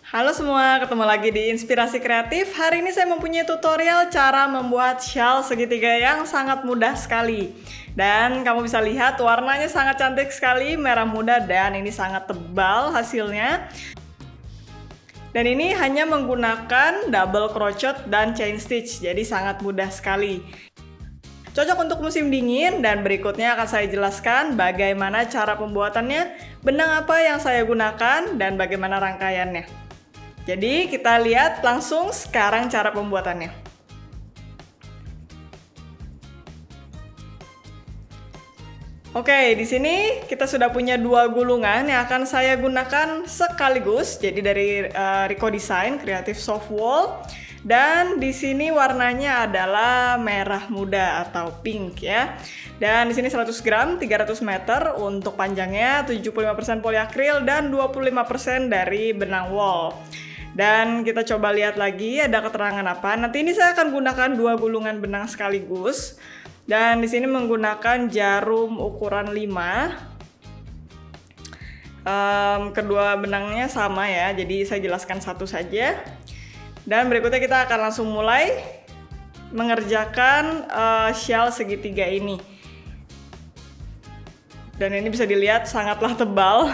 Halo semua, ketemu lagi di Inspirasi Kreatif. Hari ini saya mempunyai tutorial cara membuat shawl segitiga yang sangat mudah sekali. Dan kamu bisa lihat warnanya sangat cantik sekali, merah muda dan ini sangat tebal hasilnya. Dan ini hanya menggunakan double crochet dan chain stitch, jadi sangat mudah sekali. Cocok untuk musim dingin dan berikutnya akan saya jelaskan bagaimana cara pembuatannya, benang apa yang saya gunakan, dan bagaimana rangkaiannya. Jadi kita lihat langsung sekarang cara pembuatannya. Oke, di sini kita sudah punya dua gulungan yang akan saya gunakan sekaligus. Jadi dari Rico Design Creative Soft Wool. Dan di sini warnanya adalah merah muda atau pink ya. Dan di sini 100 gram, 300 meter untuk panjangnya, 75% poliakril dan 25% dari benang wool. Dan kita coba lihat lagi ada keterangan apa. Nanti ini saya akan gunakan dua gulungan benang sekaligus. Dan di sini menggunakan jarum ukuran 5. Kedua benangnya sama ya, jadi saya jelaskan satu saja. Dan berikutnya kita akan langsung mulai mengerjakan shawl segitiga ini. Dan ini bisa dilihat sangatlah tebal,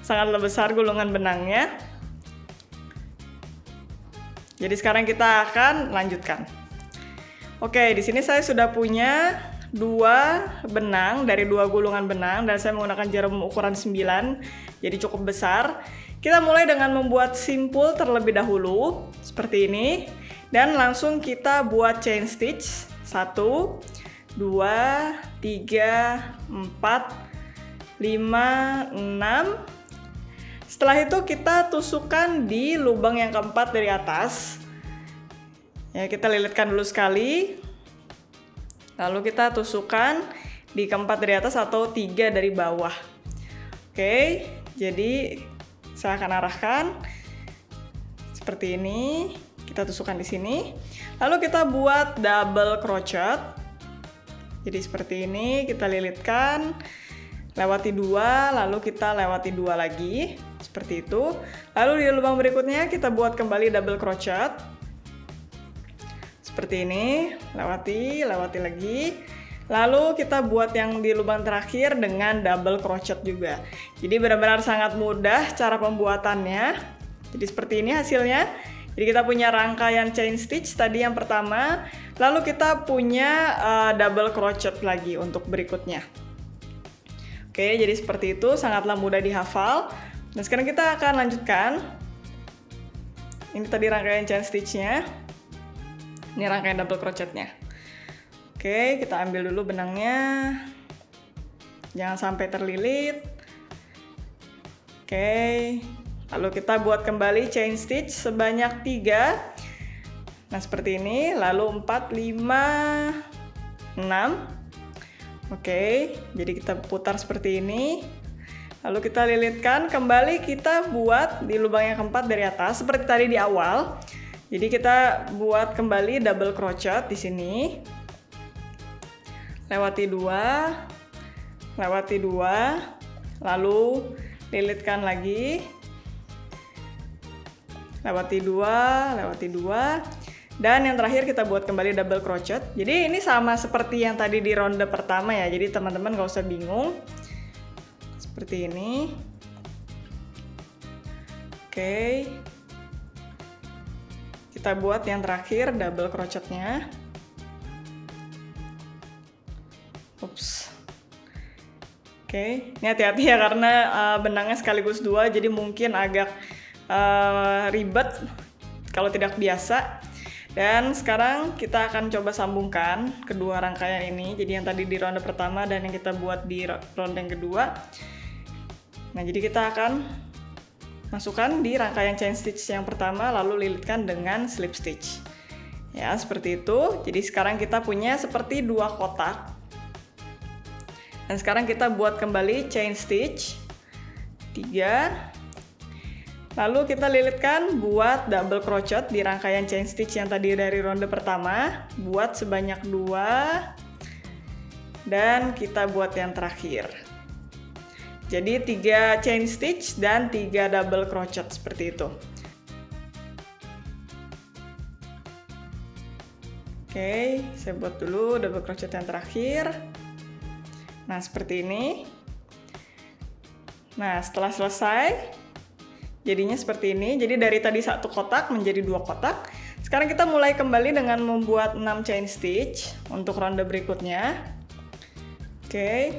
sangatlah besar gulungan benangnya. Jadi sekarang kita akan lanjutkan. Oke, di sini saya sudah punya dua benang dari dua gulungan benang dan saya menggunakan jarum ukuran 9, jadi cukup besar. Kita mulai dengan membuat simpul terlebih dahulu seperti ini dan langsung kita buat chain stitch 1, 2, 3, 4, 5, 6. Setelah itu kita tusukkan di lubang yang keempat dari atas. Ya, kita lilitkan dulu sekali. Lalu kita tusukkan di keempat dari atas atau 3 dari bawah. Oke, jadi saya akan arahkan seperti ini. Kita tusukkan di sini. Lalu kita buat double crochet. Jadi seperti ini, kita lilitkan, lewati 2, lalu kita lewati 2 lagi. Seperti itu. Lalu di lubang berikutnya kita buat kembali double crochet. Seperti ini, lewati lagi. Lalu kita buat yang di lubang terakhir dengan double crochet juga. Jadi benar-benar sangat mudah cara pembuatannya. Jadi seperti ini hasilnya. Jadi kita punya rangkaian chain stitch tadi yang pertama. Lalu kita punya double crochet lagi untuk berikutnya. Oke, jadi seperti itu, sangatlah mudah dihafal. Dan sekarang kita akan lanjutkan. Ini tadi rangkaian chain stitch-nya. Ini rangkaian double crochet-nya. Oke, kita ambil dulu benangnya. Jangan sampai terlilit. Oke. Lalu kita buat kembali chain stitch sebanyak 3. Nah, seperti ini. Lalu 4, 5, 6. Oke, jadi kita putar seperti ini. Lalu kita lilitkan, kembali kita buat di lubang yang keempat dari atas seperti tadi di awal. Jadi kita buat kembali double crochet di sini. Lewati 2, lalu lilitkan lagi. Lewati 2. Dan yang terakhir kita buat kembali double crochet. Jadi ini sama seperti yang tadi di ronde pertama ya. Jadi teman-teman gak usah bingung. Seperti ini. Oke. Kita buat yang terakhir double crochetnya. Ups. Oke. Ini hati-hati ya karena benangnya sekaligus 2. Jadi mungkin agak ribet kalau tidak biasa. Dan sekarang kita akan coba sambungkan kedua rangkaian ini. Jadi yang tadi di ronde pertama dan yang kita buat di ronde yang kedua. Nah, jadi kita akan masukkan di rangkaian chain stitch yang pertama lalu lilitkan dengan slip stitch. Ya, seperti itu. Jadi sekarang kita punya seperti 2 kotak. Dan sekarang kita buat kembali chain stitch 3. Lalu kita lilitkan buat double crochet di rangkaian chain stitch yang tadi dari ronde pertama, buat sebanyak 2 dan kita buat yang terakhir. Jadi 3 chain stitch dan 3 double crochet seperti itu. Oke, saya buat dulu double crochet yang terakhir. Nah, seperti ini. Nah, setelah selesai, jadinya seperti ini. Jadi dari tadi 1 kotak menjadi 2 kotak. Sekarang kita mulai kembali dengan membuat 6 chain stitch untuk ronde berikutnya. Oke.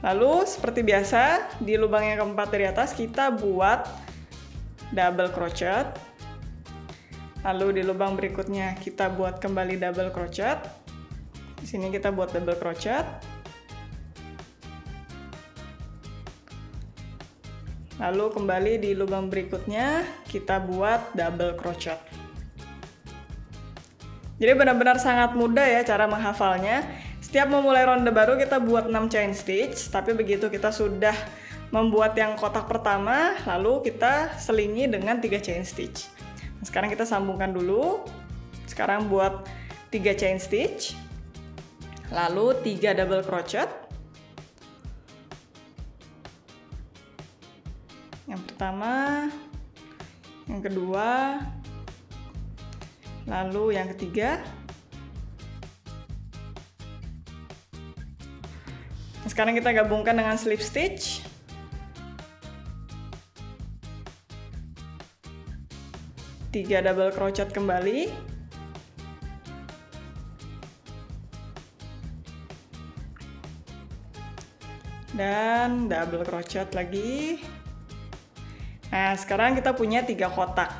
Lalu seperti biasa, di lubang yang keempat dari atas kita buat double crochet. Lalu di lubang berikutnya kita buat kembali double crochet. Di sini kita buat double crochet. Lalu kembali di lubang berikutnya kita buat double crochet. Jadi benar-benar sangat mudah ya cara menghafalnya. Setiap memulai ronde baru kita buat 6 chain stitch, tapi begitu kita sudah membuat yang kotak pertama, lalu kita selingi dengan 3 chain stitch. Nah, sekarang kita sambungkan dulu. Sekarang buat 3 chain stitch, lalu 3 double crochet. Yang pertama, yang kedua, lalu yang ketiga. Sekarang kita gabungkan dengan slip stitch. Tiga double crochet kembali. Dan double crochet lagi. Nah, sekarang kita punya 3 kotak.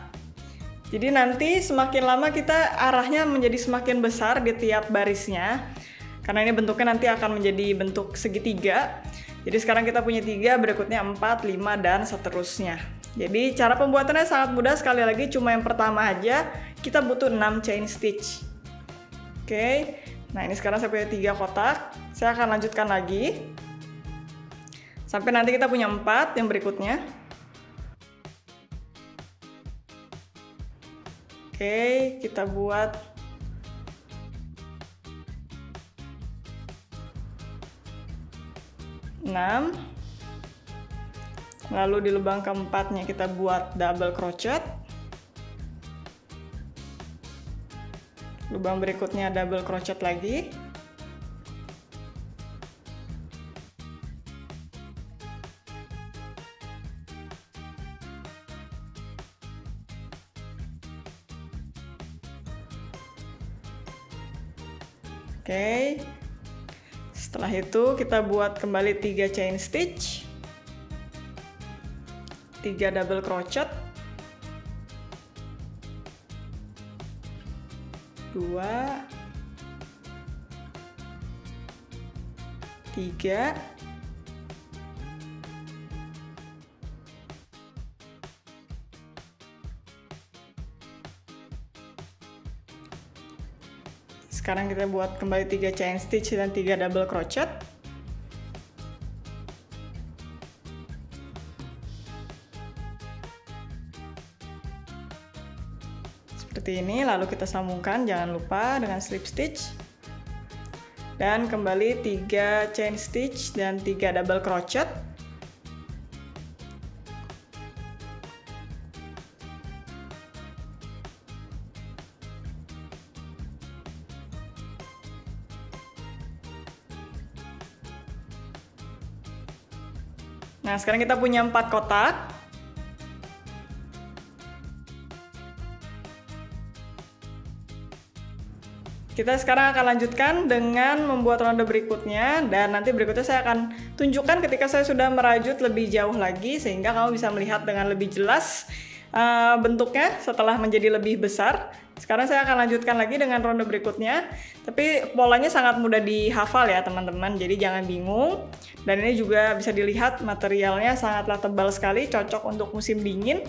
Jadi nanti semakin lama kita arahnya menjadi semakin besar di tiap barisnya. Karena ini bentuknya nanti akan menjadi bentuk segitiga. Jadi sekarang kita punya 3, berikutnya 4, 5, dan seterusnya. Jadi cara pembuatannya sangat mudah, sekali lagi cuma yang pertama aja kita butuh 6 chain stitch. Oke, nah ini sekarang saya punya 3 kotak. Saya akan lanjutkan lagi. Sampai nanti kita punya 4 yang berikutnya. Oke, kita buat 6. Lalu di lubang keempatnya kita buat double crochet. Lubang berikutnya double crochet lagi. Oke. Setelah itu kita buat kembali 3 chain stitch, 3 double crochet, 2, 3, sekarang kita buat kembali 3 chain stitch dan 3 double crochet. Seperti ini, lalu kita sambungkan, jangan lupa dengan slip stitch. Dan kembali 3 chain stitch dan 3 double crochet. Nah, sekarang kita punya 4 kotak. Kita sekarang akan lanjutkan dengan membuat ronde berikutnya, dan nanti berikutnya saya akan tunjukkan ketika saya sudah merajut lebih jauh lagi sehingga kamu bisa melihat dengan lebih jelas bentuknya setelah menjadi lebih besar. Sekarang saya akan lanjutkan lagi dengan ronde berikutnya, tapi polanya sangat mudah dihafal ya teman-teman, jadi jangan bingung. Dan ini juga bisa dilihat materialnya sangatlah tebal sekali, cocok untuk musim dingin.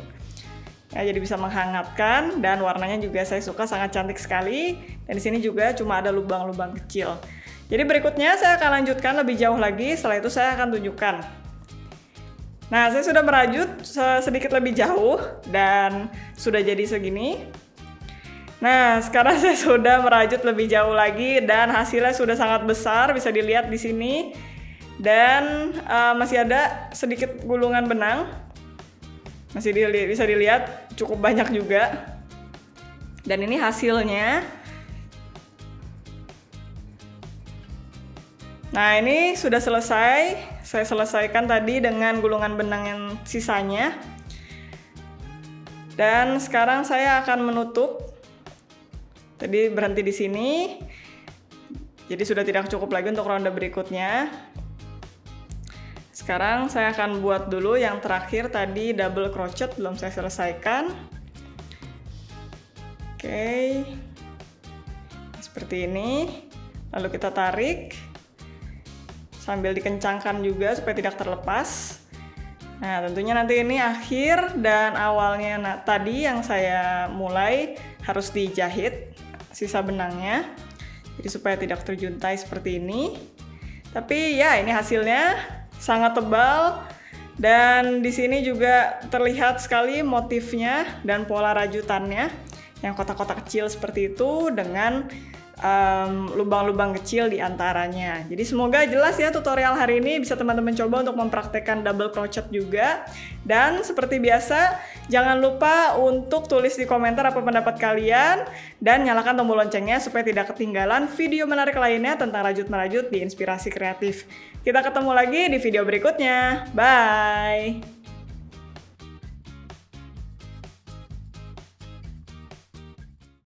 Ya, jadi bisa menghangatkan, dan warnanya juga saya suka, sangat cantik sekali. Dan di sini juga cuma ada lubang-lubang kecil. Jadi berikutnya saya akan lanjutkan lebih jauh lagi, setelah itu saya akan tunjukkan. Nah, saya sudah merajut sedikit lebih jauh dan sudah jadi segini. Nah, sekarang saya sudah merajut lebih jauh lagi dan hasilnya sudah sangat besar, bisa dilihat di sini. Dan masih ada sedikit gulungan benang. Masih bisa dilihat cukup banyak juga. Dan ini hasilnya. Nah, ini sudah selesai. Saya selesaikan tadi dengan gulungan benang yang sisanya. Dan sekarang saya akan menutup. Tadi berhenti di sini. Jadi sudah tidak cukup lagi untuk ronde berikutnya. Sekarang saya akan buat dulu yang terakhir tadi double crochet, belum saya selesaikan. Oke. Seperti ini. Lalu kita tarik. Sambil dikencangkan juga supaya tidak terlepas. Nah, tentunya nanti ini akhir dan awalnya tadi yang saya mulai harus dijahit sisa benangnya. Jadi supaya tidak terjuntai seperti ini. Tapi ya, ini hasilnya sangat tebal dan di sini juga terlihat sekali motifnya dan pola rajutannya yang kotak-kotak kecil seperti itu dengan lubang-lubang kecil di antaranya. Jadi semoga jelas ya tutorial hari ini, bisa teman-teman coba untuk mempraktekkan double crochet juga. Dan seperti biasa, jangan lupa untuk tulis di komentar apa pendapat kalian dan nyalakan tombol loncengnya supaya tidak ketinggalan video menarik lainnya tentang rajut-merajut di Inspirasi Kreatif. Kita ketemu lagi di video berikutnya. Bye!